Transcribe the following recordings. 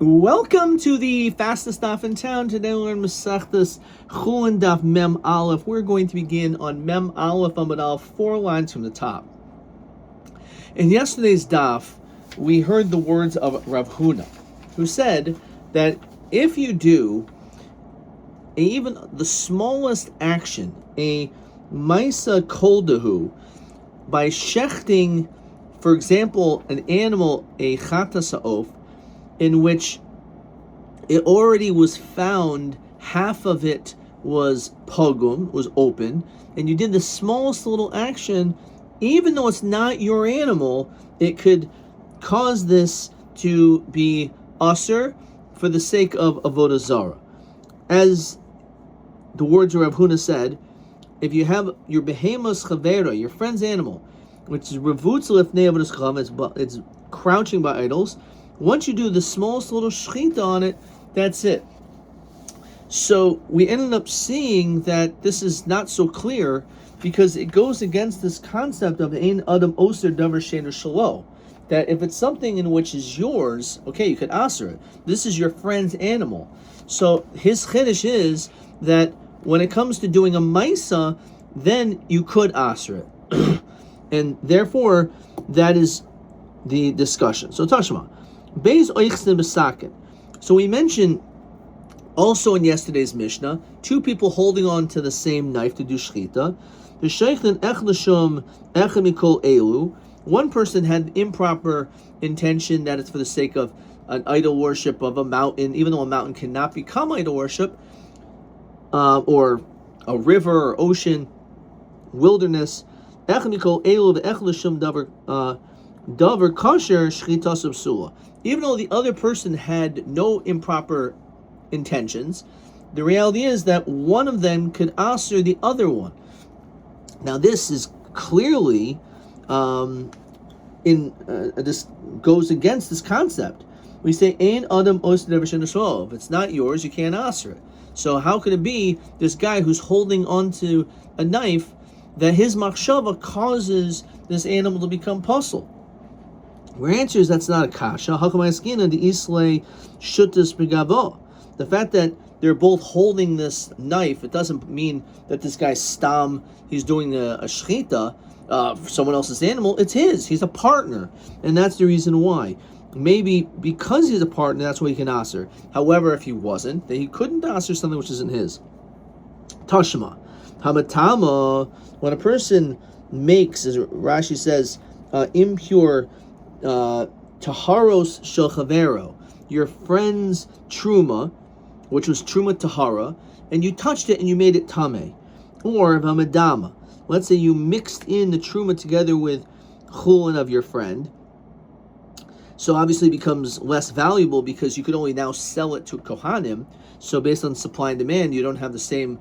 Welcome to the fastest daf in town. Today we learn Masechtas Chulin daf Mem Aleph. We're going to begin on Mem Aleph Amud Aleph, 4 lines from the top. In yesterday's daf, we heard the words of Rav Huna, who said that if you do even the smallest action, a Maisa Koldahu, by shechting, for example, an animal, a Chata Sa'of, in which it already was found, half of it was pogum, was open, and you did the smallest little action, even though it's not your animal, it could cause this to be usher for the sake of avodah zarah. As the words of Rav Huna said, if you have your behemoth chavera, your friend's animal, which is revutz lifnei avodas chav, it's crouching by idols, once you do the smallest little shechita on it, that's it. So we ended up seeing that this is not so clear because it goes against this concept of ein adam oser davar she'eino shelo, that if it's something in which is yours, okay, you could aser it. This is your friend's animal. So his chiddush is that when it comes to doing a maisa, then you could aser it. And therefore, that is the discussion. So Tashma. So we mentioned also in yesterday's Mishnah, two people holding on to the same knife to do shechita. One person had improper intention, that it's for the sake of an idol worship of a mountain, even though a mountain cannot become idol worship, or a river or ocean, wilderness. Davar kosher shchitas psula. Even though the other person had no improper intentions, the reality is that one of them could aser the other one. Now this is clearly this goes against this concept. We say ein adam oser davar she'eino shelo. If it's not yours, you can't aser it. So how could it be this guy who's holding onto a knife that his machshava causes this animal to become puzzle? Our answer is that's not a kasha. The fact that they're both holding this knife, it doesn't mean that this guy's stam, he's doing a shechita for someone else's animal. It's his. He's a partner. And that's the reason why. Maybe because he's a partner, that's why he can aser. However, if he wasn't, then he couldn't aser something which isn't his. Tashma. Hamatama, when a person makes, as Rashi says, impure taharos shel chavero, your friend's truma, which was truma tahara, and you touched it and you made it tameh. Or v'amadama, let's say you mixed in the truma together with chulin of your friend, so obviously it becomes less valuable because you could only now sell it to kohanim. So based on supply and demand, you don't have the same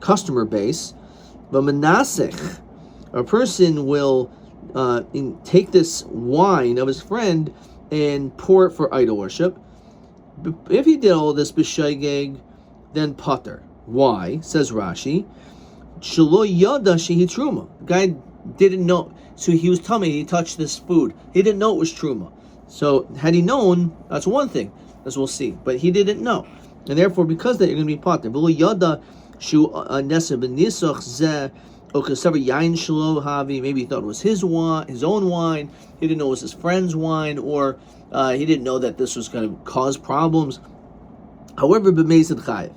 customer base. V'manasech, a person will take this wine of his friend and pour it for idol worship. If he did all this b'shegeg, then pater. Why? Says Rashi, shelo yada shehi truma. The guy didn't know, so he was tummy. He touched this food. He didn't know it was truma. So had he known, that's one thing, as we'll see. But he didn't know, and therefore, because that, you're going to be pater. V'lo yada shu nesa b'nisach zeh. Maybe he thought it was his wine, his own wine. He didn't know it was his friend's wine, or he didn't know that this was going to cause problems. However, b'meizid chayiv.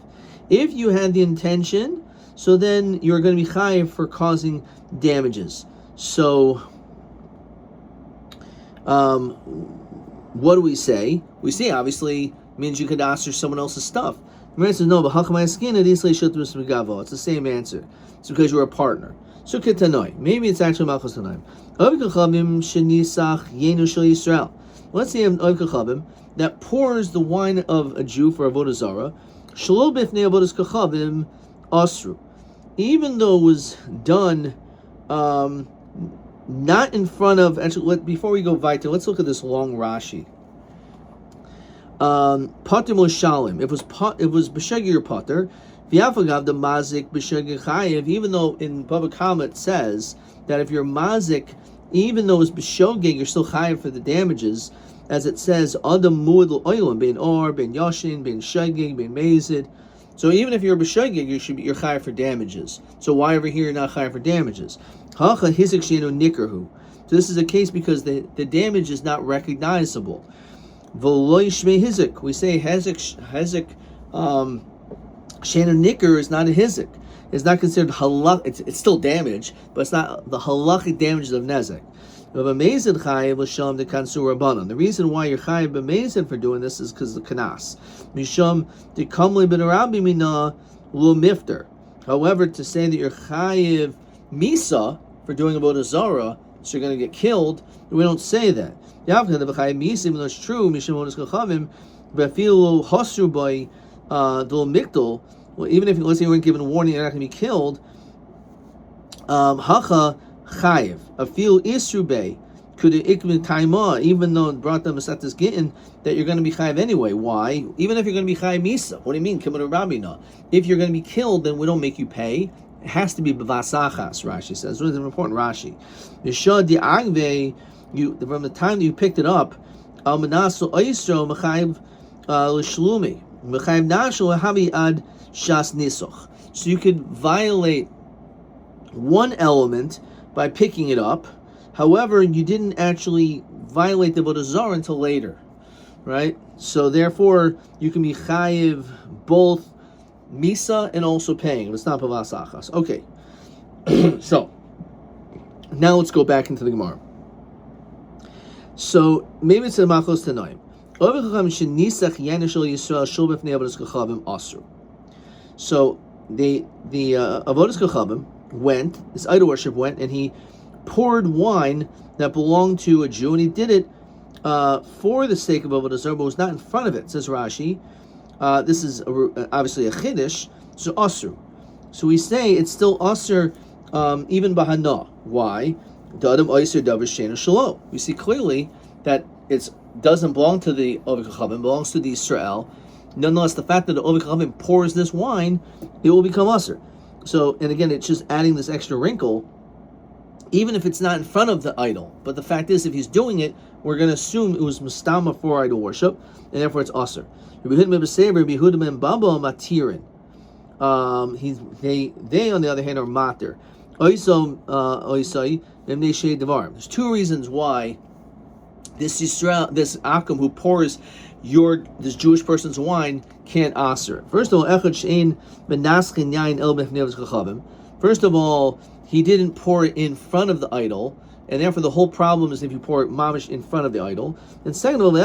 If you had the intention, so then you're going to be chayiv for causing damages. So, what do we say? We say obviously means you could ask someone else's stuff. The answer is no, but it's the same answer. It's because you're a partner. So maybe it's actually Malchus Tanaim. Let's say an Oiv Kachavim that pours the wine of a Jew for avodah zarah. Shelo b'fnei avodas kachavim asru. Even though it was done not in front of. Actually, before we go weiter, let's look at this long Rashi. Pater Moshalim. It was b'shegir pater. V'yafagav the mazik b'shegir chayiv. Even though in Bava Kama it says that if you're mazik, even though it's b'shogeg, you're still chayiv for the damages. as it says, Adam Muad Oilam, Bein Or, Bein Yashin, Bein Shaygig, Bein Mazid. So even if you're a b'shaygig, you're chayav for damages. So why over here you're not chayav for damages? Hacha hizik sheinu nikerhu. So this is a case because the damage is not recognizable. V'loy shmei hizik. We say hizik sheinu niker is not a hizik. It's not considered halach. It's still damage, but it's not the halachic damages of nezek. The reason why you're chayav b'mezid for doing this is because of the kanas. Misham dekamli ben Rabbi mina lo mifter. However, to say that you're chayav misa for doing avodah zarah, so you're going to get killed, we don't say that. Even though it's true, misham befilo hasru by dol mikdol. Well, even if let's say you weren't given warning, you're not going to be killed. Hacha chayiv. A feel isrubei could ikmin kaima, even though it brought them a satas gittin, that you're going to be chayiv anyway. Why? Even if you're going to be chayiv misa. What do you mean? Kimmel Rabina. If you're going to be killed, then we don't make you pay. It has to be b'vasachas. Rashi says. What is an important Rashi? Yeshad di'agve. You from the time that you picked it up, al manasu oisro mechayiv l'shlumi mechayiv nashu havi ad shas nisoch. So you could violate one element by picking it up. However, you didn't actually violate the avodah zarah until later, right? So therefore, you can be chayiv both misa and also paying. It's not pavasachas. Okay. So now let's go back into the Gemara. So maybe it's a machos tanoim. So the avodas kachavim went, this idol worship went, and he poured wine that belonged to a Jew, and he did it for the sake of avodah zarah, but was not in front of it. Says Rashi, this is obviously a chiddush, so asur. So we say it's still asur even bahana. Why? We see clearly that it doesn't belong to the Ovik Chachamim, belongs to the Israel. Nonetheless, the fact that the Ovik Chachamim pours this wine, it will become usher. So, and again, it's just adding this extra wrinkle, even if it's not in front of the idol. But the fact is, if he's doing it, we're going to assume it was mustama for idol worship, and therefore it's usher. They, on the other hand, are matir. There's two reasons why this Yisrael, this Akum who pours this Jewish person's wine can't aser. First of all, first of all, he didn't pour it in front of the idol, and therefore the whole problem is if you pour it mamish in front of the idol. And second of all,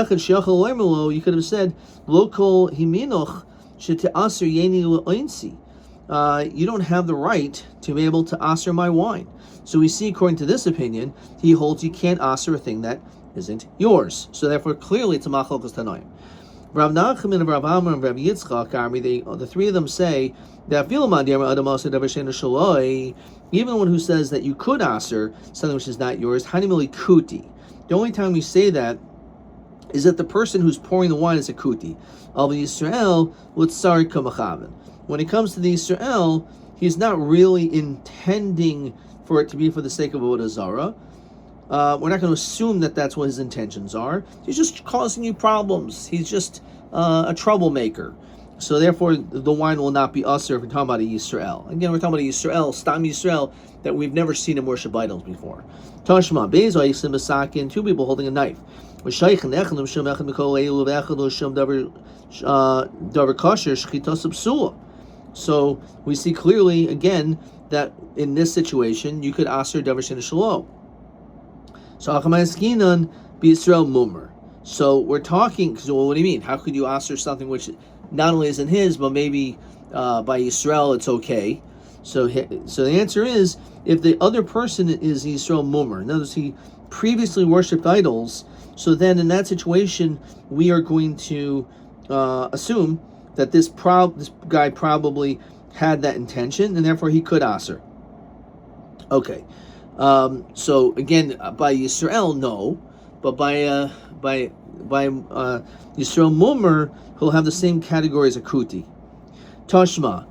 you could have said lokol himinoch shete'aser yeni le'oinsi. You don't have the right to be able to aser my wine. So we see, according to this opinion, he holds you can't aser a thing that isn't yours. So therefore, clearly it's a machlokas tanoim. Rav Nachman and Rav Amar and Rav Yitzchak, the three of them say that even one who says that you could aser something which is not yours, hanimili kuti. The only time we say that is that the person who's pouring the wine is a kuti. Al Yisrael l'tzar kamachaven. When it comes to the Yisrael, he's not really intending for it to be for the sake of avodah zarah. We're not going to assume that that's what his intentions are. He's just causing you problems. He's just a troublemaker. So therefore, the wine will not be usher if we're talking about a Yisrael. Again, we're talking about a Yisrael, Stam Yisrael, that we've never seen him worship idols before. Tashma, Bezo Yisim Masakin, two people holding a knife. So we see clearly, again, that in this situation, you could aser davar shein shalom. So Achamayaskinan be Yisrael mummer. So we're talking. So what do you mean? How could you aser something which not only isn't his, but maybe by Yisrael it's okay? So the answer is, if the other person is Yisrael mummer, in other words, he previously worshipped idols, so then in that situation we are going to assume that this guy probably had that intention, and therefore he could aser. Okay. So again, by Yisrael, no, but by Yisrael Mummer, he'll have the same category as a kuti. Tashma,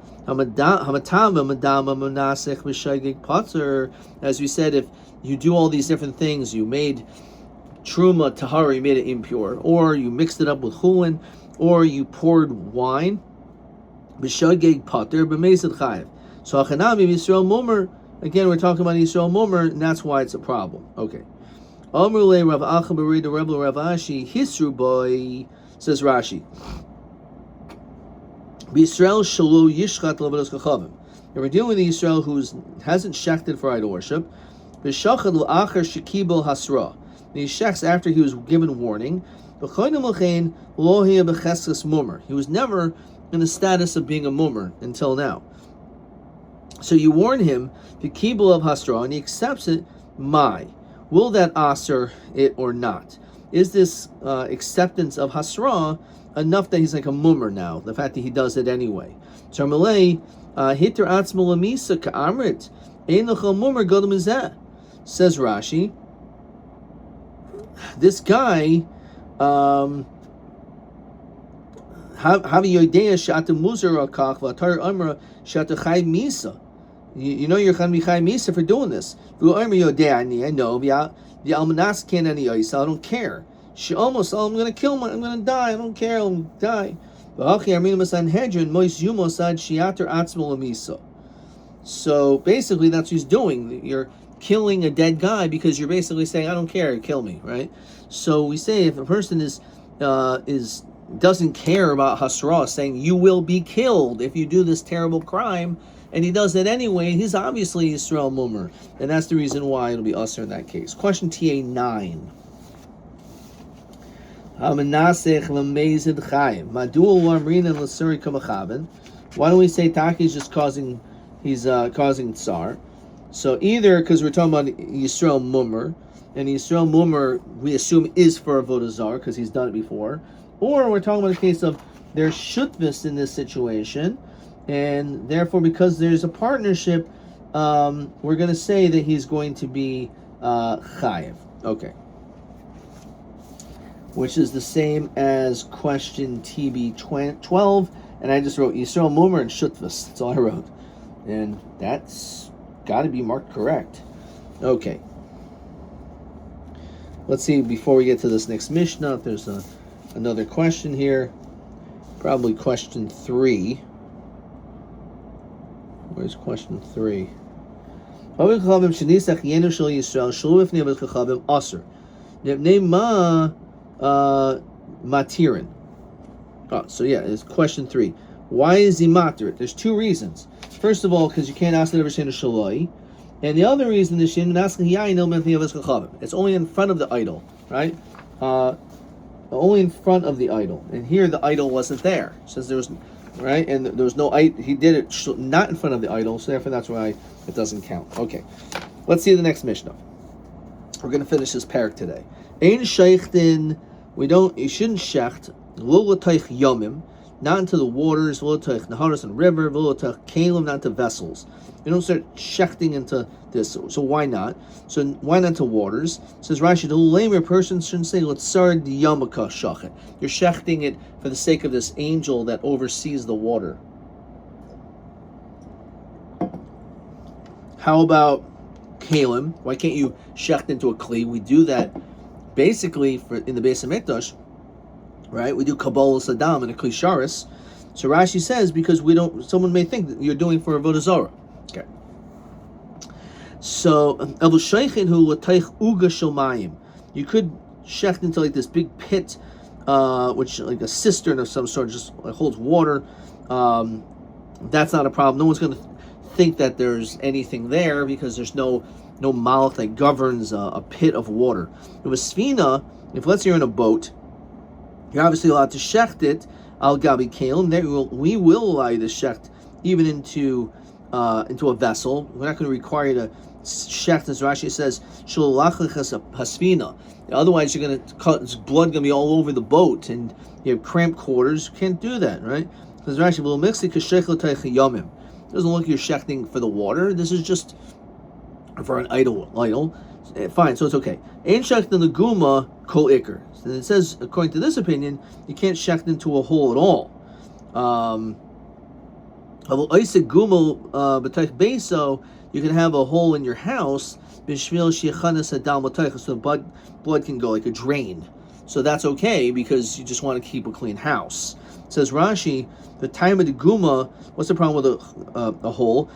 as we said, if you do all these different things, you made truma tahara, you made it impure, or you mixed it up with chulin, or you poured wine. B'shogeg pater b'meised chayiv. So achanami Yisrael mumer. Again, we're talking about Yisrael mumer, and that's why it's a problem. Okay. Amrule Rav Acha b'Rida Rebbe Rav Ashi Hisru boy, says Rashi. B'Yisrael shalu yishchat levados kachavim. And we're dealing with the Yisrael who hasn't shechted for idol worship. B'shachad l'achar shekibel hasra. He shechs after he was given warning. B'choinim l'chein lo hiya b'cheskes mumer. He was never in the status of being a mumer until now. So you warn him the kibel of hasra, and he accepts it. Will that aser it or not? Is this acceptance of hasra enough that he's like a mummer now? The fact that he does it anyway. So Malay hitter atzmo lamisa ka'amrit ein l'chol mummer godel mizeh. Says Rashi, this guy havi yodea shata muzar akach v'atar amra shata chay misa. You know you're going to be chay misa for doing this. I know. I don't care. She almost, I'm going to kill him. I'm going to die. I don't care. I'll die. So basically, that's what he's doing. You're killing a dead guy because you're basically saying, I don't care, kill me, right? So we say if a person doesn't care about hasra, saying you will be killed if you do this terrible crime, and he does it anyway, he's obviously Yisrael Mumer. And that's the reason why it'll be usher in that case. Question TA 9. Why don't we say Taki is just causing tsar? So either because we're talking about Yisrael Mumer, and Yisrael Mumer we assume is for Avodah Zarah because he's done it before, or we're talking about a case of there's shutvis in this situation, and therefore, because there's a partnership, we're going to say that he's going to be chayiv. Okay. Which is the same as question TB 12, and I just wrote Yisrael Mumer and Shutvis. That's all I wrote. And that's got to be marked correct. Okay. Let's see, before we get to this next Mishnah, if there's another question here. Probably question 3. Where's question 3? Matirin. So yeah, it's question 3. Why is he matir? There's 2 reasons. First of all, because you can't ask it over Shena Shaloi. And the other reason is it's only in front of the idol, right? Only in front of the idol. And here the idol wasn't there. It says there was, right? And there was no, he did it not in front of the idol, so therefore that's why it doesn't count. Okay. Let's see the next Mishnah. We're going to finish this parak today. Ein sheichtin, you shouldn't shecht, lo l'toich yomim, not into the waters, lo l'toich naharos and river, lo l'toich kalim, not into vessels. You don't start shechting into this. So why not? So why not to waters? It says Rashi, the lamer person shouldn't say l'tzar di yamaka shachet. You're shechting it for the sake of this angel that oversees the water. How about kalim? Why can't you shecht into a kli? We do that basically in the Beis HaMikdash, right? We do Kabbalah Saddam and a kli sharis. So Rashi says because someone may think that you're doing for Avodah Zarah. Okay. So you could shecht into like this big pit, which like a cistern of some sort, just holds water. That's not a problem. No one's going to think that there's anything there because there's no malach that governs a pit of water. With a sfina, if let's say you're in a boat, you're obviously allowed to shecht it al gabi kalim. We will allow you to shecht even into a vessel. We're not going to require you to shecht, as Rashi says, hasfina. Otherwise, you're going to blood going to be all over the boat, and you have cramped quarters. You can't do that, right? Because Rashi will mix it. Doesn't look like you're shechting for the water. This is just for an idol. Fine, so it's okay. Ain't shecht in the guma kol ikr. And it says, according to this opinion, you can't shecht into a hole at all. you can have a hole in your house, so the blood can go like a drain. So that's okay because you just want to keep a clean house. It says Rashi, the time of the guma, what's the problem with a hole?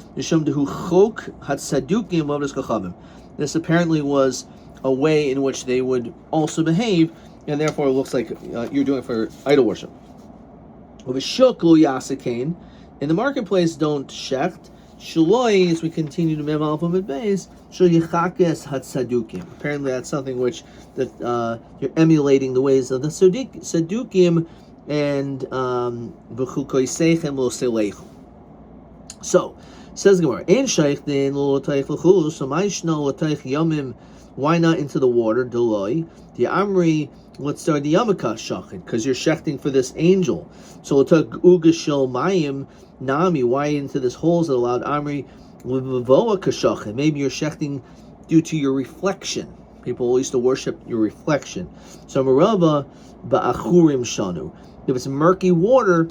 This apparently was a way in which they would also behave, and therefore it looks like you're doing it for idol worship. In the marketplace, don't shecht. Shaloi, as we continue to mem alpha mid base, apparently that's something which that you're emulating the ways of the Sadukim and so says Gemara, Ein shaykh din lo taych l'chulu, so ma'ishno lo taych yomim, why not into the water? Deloi, the Amri, let's start the Yamaka shachid, because you're shechting for this angel. So lo taych ugashel mayim, Nami, why into this holes that allowed Amri Livoa Kashachin? Maybe you're shechting due to your reflection. People used to worship your reflection. So Marava Ba'achurim Shanu. If it's murky water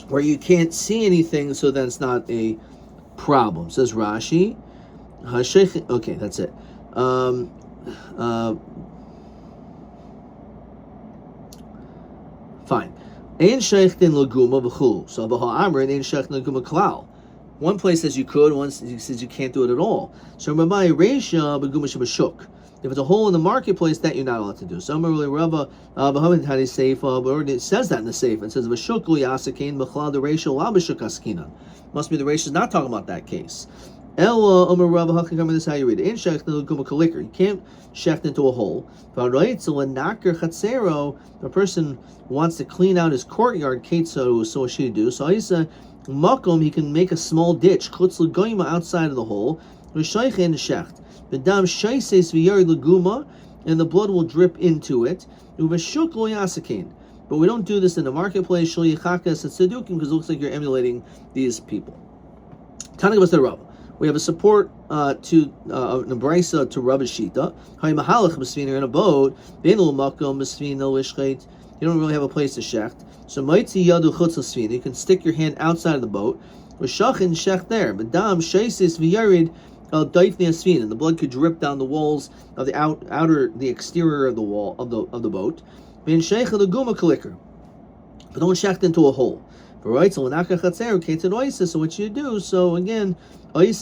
where you can't see anything, so then it's not a problem. Says Rashi. Okay, that's it. Fine. Ein sheichtin laguma v'chul. So v'ha'amrin ein sheichtin laguma klal. One place says you could, one says you can't do it at all. So Rabbi reisha b'guma shebashuk. If it's a hole in the marketplace, that you're not allowed to do. So really Rabbi b'hamid hadi seifa, but already it says that in the seifa. It says v'shuk li asakein b'chlal the reisha la b'shuk askinan. Must be the reisha is not talking about that case. Ella Omer Rabbi Hakikam, this is how you read it. In shechtin laguma kalikar. You can't shecht into a hole. A person wants to clean out his courtyard, so what should he do? So Isa Makom, he can make a small ditch, outside of the hole, shecht. And the blood will drip into it. But we don't do this in the marketplace, because it looks like you're emulating these people. We have a support to an abrisa to Rabbi Shita. You're in a boat. You don't really have a place to shecht. So you can stick your hand outside of the boat. Shecht there. And the blood could drip down the walls of the exterior of the wall of the boat. But don't shecht into a hole. So what you do? So again. So you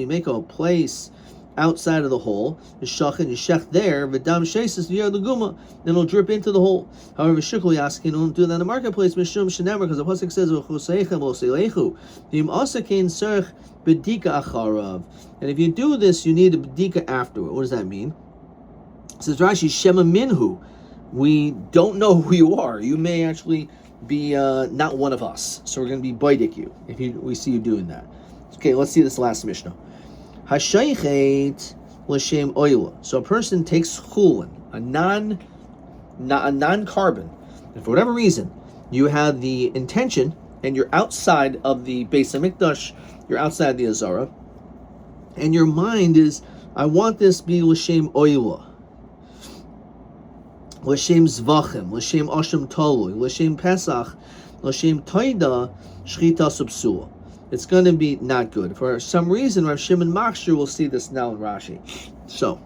make a place outside of the hole, you shech there, then it'll drip into the hole. However, Shikli asking, don't do that in the marketplace, because the pasuk says, and if you do this, you need a bedika afterward. What does that mean? It says Rashi, Shema Minhu. We don't know who you are. You may actually be not one of us. So we're going to be baidik you if we see you doing that. Okay, let's see this last Mishnah. Hashaykhet l'shem oila. So a person takes chulin, a non-carbon, and for whatever reason, you have the intention, and you're outside of the Beis Hamikdash, you're outside the Azara, and your mind is, I want this to be l'shem oila, l'shem zvachim, l'shem asham tolui, l'shem pesach, l'shem toida, shchita subsua. It's going to be not good. For some reason, Rav Shimon Machshir will see this now in Rashi. So,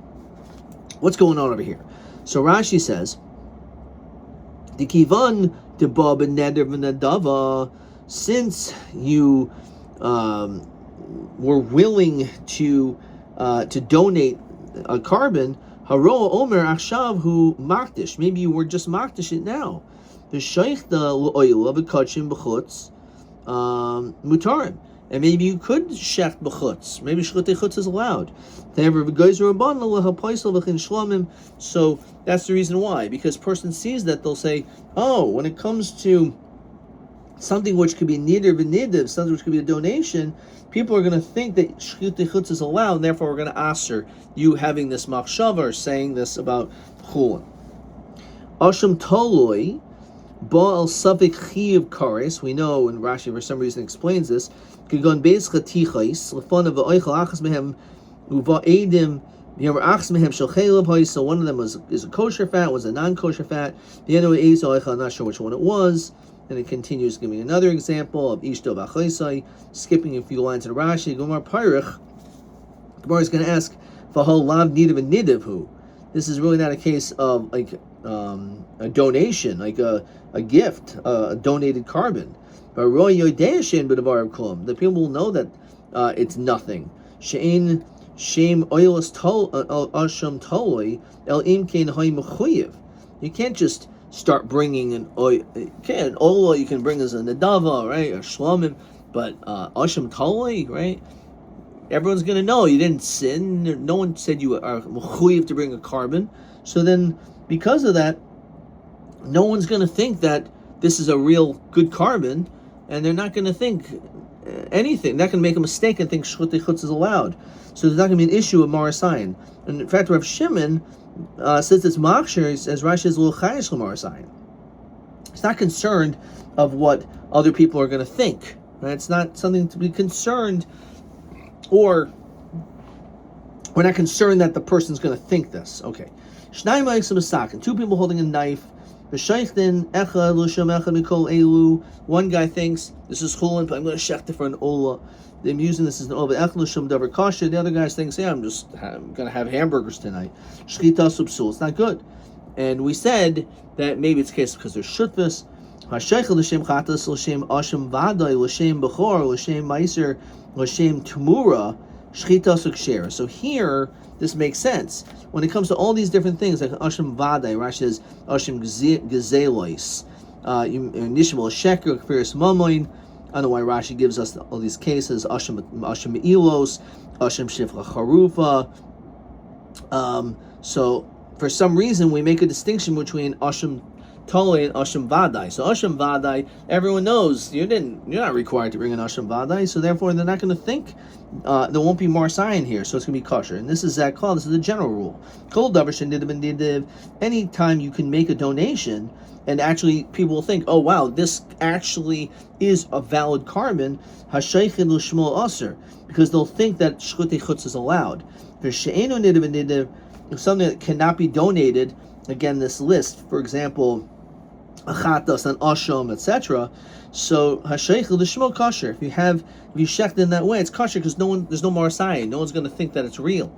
what's going on over here? So Rashi says, "The kivan deba b'neder v'nadava." Since you were willing to donate a carbon, haro omer achshav hu makdish. Maybe you were just makdish it now. The sheikh the l'oila v'kachim b'chutz. Mutarim, and maybe you could shecht b'chutz. Maybe shechutei chutz is allowed. So that's the reason why. Because person sees that, they'll say, "Oh, when it comes to something which could be nidir v'nidiv, something which could be a donation, people are going to think that shechutei chutz is allowed, and therefore we're going to answer you having this machshava or saying this about chulin." Asham toloi. Baal Safik Chiv Kares, we know, and Rashi for some reason explains this. Kigon Beis Chatichais, Lefon of Oichel Achas Mehem, Uva Edim, Yamar Achas Mehem Shalchelav Hois. So one of them is a kosher fat, was a non-kosher fat. The other is Oichel, I'm not sure which one it was. And it continues giving another example of Ishto B'Achaisai, skipping a few lines in Rashi, Gomar Pirich. Gemara is going to ask, V'hol Lav Nidav and Nidav Hu. This is really not a case of like a donation, like a gift, a donated carbon. But Roy Yodeishin B'Davar Klum. The people will know that it's nothing. She'in Shem Oilas Asham Toloi El Imkein Hay Mechuyev. You can't just start bringing an oil. Oil you can bring as a nadava, right, or shlomim, but asham taloi, right? Everyone's gonna know you didn't sin. No one said you are mechuyev to bring a carbon. So then, because of that, no one's gonna think that this is a real good carbon, and they're not gonna think anything. They're not gonna make a mistake and think shchutei chutz is allowed. So there's not gonna be an issue of marasayin. And in fact, Rav Shimon says it's machshir, as Rashi is little chayish l'marasayin. It's not concerned of what other people are going to think. Right? It's not something to be concerned, or we're not concerned that the person's going to think this. Okay. Shnayim ma'iksim asakin. Two people holding a knife. B'shaychdin echad l'shem echad mikol elu. One guy thinks this is chulin, but I'm going to shecht for an ola. I'm using this as an ola. Echad l'shem davar kasher. The other guy thinks, yeah, I'm going to have hamburgers tonight. Shchita subsul. It's not good. And we said that maybe it's a case because there's shutvis. Hashaychel l'shem chatas l'shem asham vaday l'shem bechor l'shem meiser l'shem tumura shchita sukshera. So here, this makes sense. When it comes to all these different things, like asham vaday, Rashi says asham gezelois, nishmal sheker kfiris mamoin. I don't know why Rashi gives us all these cases. Asham ilos, asham shifla charufa. So for some reason, we make a distinction between asham Tolei and Asham Vadai. So Asham Vadai, everyone knows you're not required to bring an Asham Vadai, so therefore they're not going to think there won't be marsayin here, so it's going to be kosher. And this is Zakal, this is the general rule. Kol davar shenidav and nidav. Anytime you can make a donation, and actually people will think, oh wow, this actually is a valid carbon, hashaychin l'shmol aser, because they'll think that shchutei chutz is allowed. If she'enu nidav and nidav, if something that cannot be donated, again, this list, for example, achatas and asham, etc. So hashaychel the shmo kosher. If you shecht in that way, it's kosher because there's no marsayin. No one's going to think that it's real,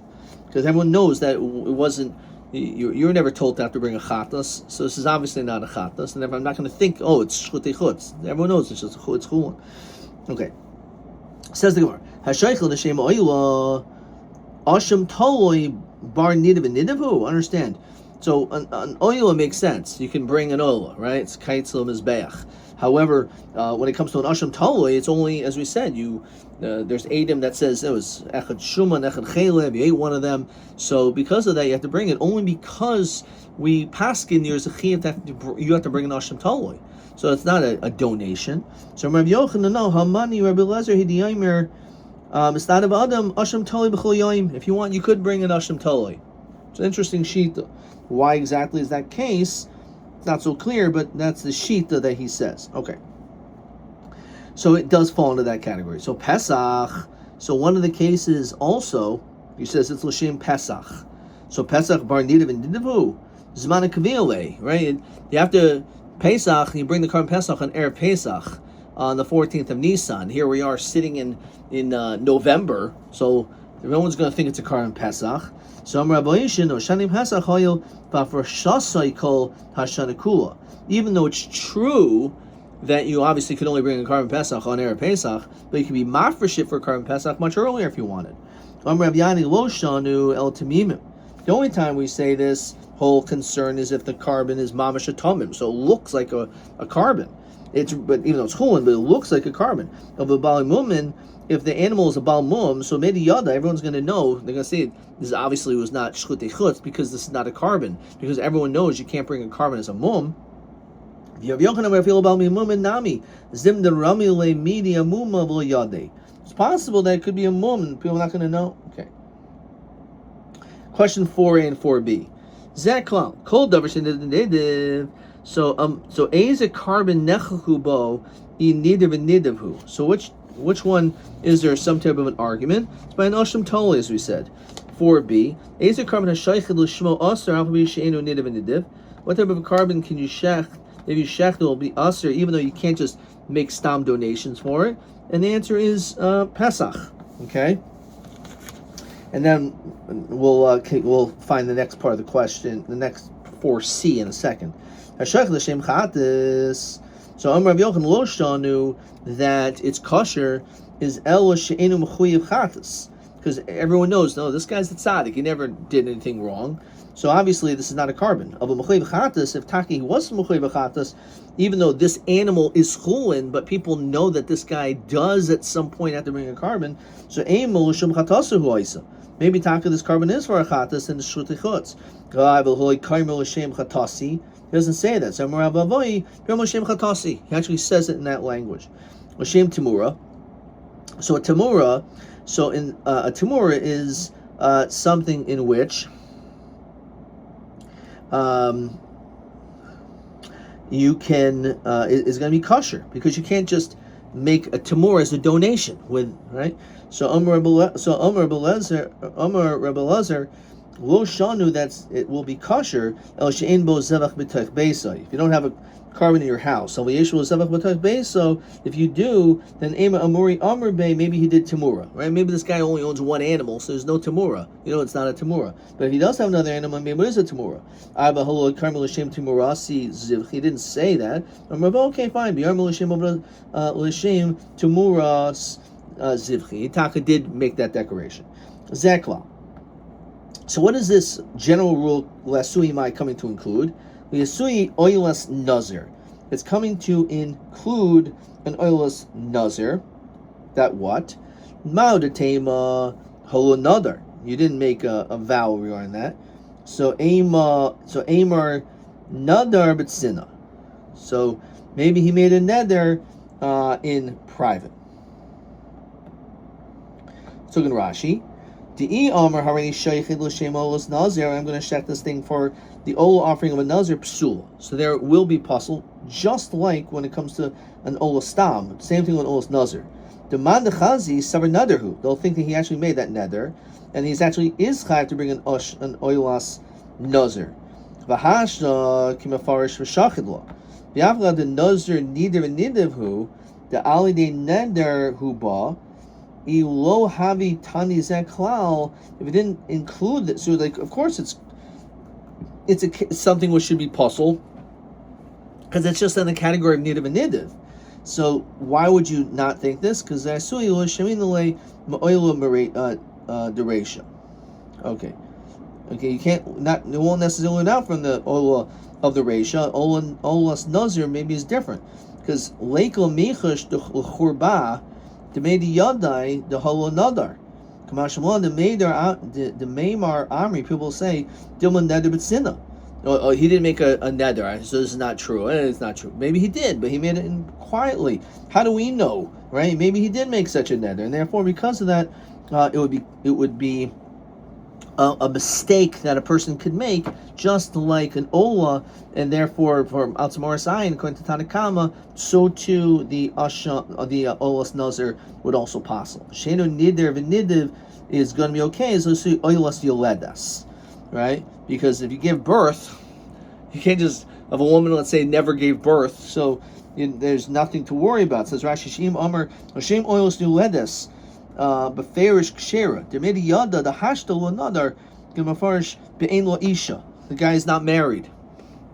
because everyone knows that it wasn't. You were never told to have to bring a chatas, so this is obviously not a chatas, and I'm not going to think, oh, it's shchutei chutz. Everyone knows it's just it's chulin. Okay, says the Gemara, hashaychel the shemo oila asham toloi bar nidav and nidavu. Understand? So an oila makes sense. You can bring an oila, right? It's kaitzel mizbeach. However, when it comes to an asham taloi, it's only, as we said, there's Adam that says it was echad shuman, echad chelev. You ate one of them, so because of that, you have to bring it. Only because we paskin there's a chiyuv that you have to bring an asham taloi. So it's not a donation. So Rabbi Yochanan, no, hamani Rabbi Lezer hidiyamer mistadav adam asham taloi b'chol yoyim. If you want, you could bring an asham taloi. It's an interesting shita. Why exactly is that case? It's not so clear, but that's the shita that he says. Okay. So it does fall into that category. So Pesach, so one of the cases also, he says it's L'Shem Pesach. So Pesach bar nidav and nidavu, Zman Kavile, right? You have to, Pesach, you bring the carbon Pesach on Erev Pesach on the 14th of Nisan. Here we are sitting in November, so no one's going to think it's a carbon Pesach. So even though it's true that you obviously could only bring a carbon Pesach on Erev Pesach, but you can be mafresh it for carbon Pesach much earlier if you wanted. The only time we say this whole concern is if the carbon is mamash atomim, so it looks like a carbon. But even though it's chulin, but it looks like a carbon of a balimumin. If the animal is a balmum, so maybe yada, everyone's going to know. They're going to say this obviously was not shchutei chutz because this is not a carbon. Because everyone knows you can't bring a carbon as a mum. If you have yochanan feel about me mum and nami zim the rami le media muma v'lo yade. It's possible that it could be a mum and people are not going to know. Okay. Question 4a and 4b. Zaklal kol davar shenediv. So A is a carbon nechachubo in nidav and nidavhu. So which one is there some type of an argument? It's by an asham toli, as we said. 4b. A is a carbon hashaychid l'shmo aser al she'enu nidav and nidav. What type of a carbon can you shecht If you shechted, it will be usher, even though you can't just make stam donations for it. And the answer is Pesach. Okay. And then we'll find the next part of the question, the next 4C in a second. So Amar Rav Yochanan lo shanu that it's kosher is el she'enu mechuyev chatas, because everyone knows, no, this guy's the tzaddik, he never did anything wrong. So obviously this is not a carbon. Of a mechuyev chatas, if taki was mechuyev chatas, even though this animal is chulin, but people know that this guy does at some point have to bring a carbon, so ein l'shem chatasu hu'isa. Maybe taka this carbon is for a chatas and the shruti chutz. He doesn't say that. So he actually says it in that language. L'shem timura. So a timura, a timura is something in which you can is going to be kosher, because you can't just make a timur as a donation with, right? So Amar Rebbe Lezer lo shanu, that's it will be kosher el she'en bo zevach b'toich beisa. If you don't have a carbon in your house, so if you do, then Ema Amuri Amr Bey, maybe he did Tamura, right? Maybe this guy only owns one animal, so there's no Tamura. It's not a Tamura. But if he does have another animal, maybe it is a Tamura. He didn't say that. Okay, fine. Taka did make that declaration. Zekla. So what is this general rule Lasui Mai coming to include? Lasui oilas nazir. It's coming to include an oilas nazir. That what? Ma'udatema holonadar. You didn't make a vow regarding that. So amar nadar b'tzina. So maybe he made a neder in private. So in Rashi, I'm going to check this thing for the Ola offering of a Nazir Psul. So there will be puzzle, just like when it comes to an Ola Stam. Same thing with Ola's Nazir. The Man Chazi Savar Nadarhu. They'll think that he actually made that Neder, and he's actually is chayav to bring an Oilas Nazir. V'hashna kimafarish v'shachidla. V'yavla the Nazir Nider v'nidivhu, the Alidei Neder Huba. Ilo havi tani zeklal. If it didn't include it, so like, of course it's something which should be puzzle, because it's just in the category of nidav and nidav. So why would you not think this? Because asui lo shemin le ma'oila dereisha. Okay, you can't not. It won't necessarily learn out from the oila of the reisha. Olas nazir maybe is different, because leikol mechash the churba. The Meidi Yadai, the Holo Nadar. Kamashamon, the Maimar Amri, people say, Dilman Neder B'tzina. Oh, he didn't make a neder, so this is not true. It's not true. Maybe he did, but he made it quietly. How do we know, right? Maybe he did make such a neder, and therefore, because of that, it would be a mistake that a person could make, just like an ola, and therefore, for Altamoris Ayin, according to Tanakama, so too the olas nazir would also possible. Shenu nider v'nidiv is going to be okay. So olas yoledas, right? Because if you give birth, you can't just, of a woman, let's say, never gave birth, so there's nothing to worry about. It says Rashi Shim Amar Hashem olas yoledas. Beferish kshera. There made a yada the hashtal another gemafarish be'ain lo isha. The guy is not married.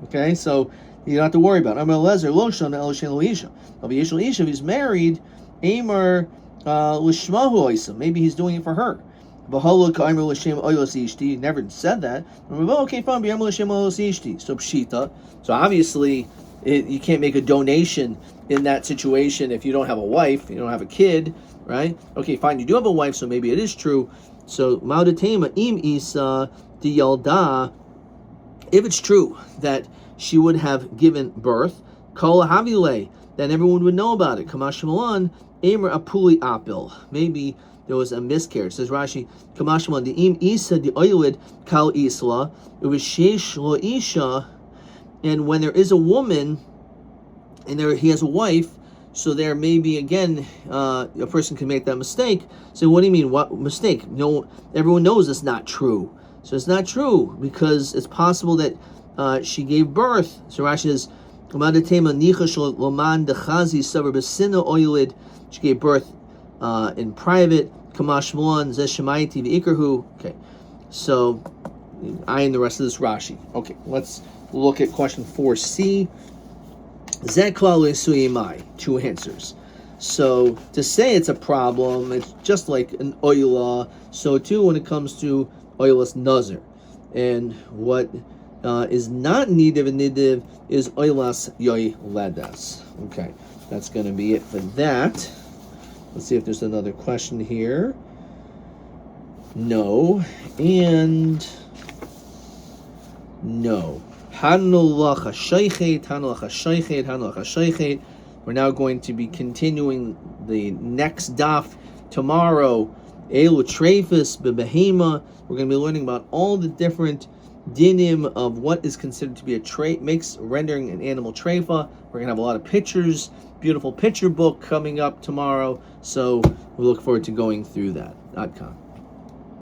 Okay, so you don't have to worry about it. Amar lezer lo shon el shen lo isha. Of isha if he's married, amar lishmahu oisa. Maybe he's doing it for her. V'halok amar l'shem oyos ishti. Never said that. Okay, fine. Amar l'shem oyos ishti. So pshita. So obviously, you can't make a donation in that situation if you don't have a wife, you don't have a kid. Right? Okay, fine. You do have a wife, so maybe it is true. So Maudatema im isa di yalda. If it's true that she would have given birth, kol havile, then everyone would know about it. Kamash Malan, Emer apuli apil. Maybe there was a miscarriage. Says Rashi, Kamash Malan, the im isa di oilid kal isla. It was shesh lo isha, and when there is a woman, and he has a wife. So there may be, again, a person can make that mistake. So what do you mean? What mistake? No, everyone knows it's not true. So it's not true because it's possible that she gave birth. So Rashi says, Amadetema nicha shel loman dechazi savar besina oilid. She gave birth in private. Kamashmuan zeshemaiti v'ikarhu. Okay, so I and the rest of this Rashi. Okay, let's look at question 4c. Zeklal esuyimai. 2 answers. So to say it's a problem, it's just like an oila. So too when it comes to oilas nazir, and what is not nidiv and nidiv is oilas yoy ledas. Okay, that's going to be it for that. Let's see if there's another question here. No, and no. Hanulacha sheichet, hanulacha sheichet, hanulacha sheichet. We're now going to be continuing the next daf tomorrow. Elu trefus bebehema. We're going to be learning about all the different dinim of what is considered to be a trait, makes rendering an animal treifa. We're going to have a lot of pictures, beautiful picture book coming up tomorrow. So we look forward to going through that. Adkan.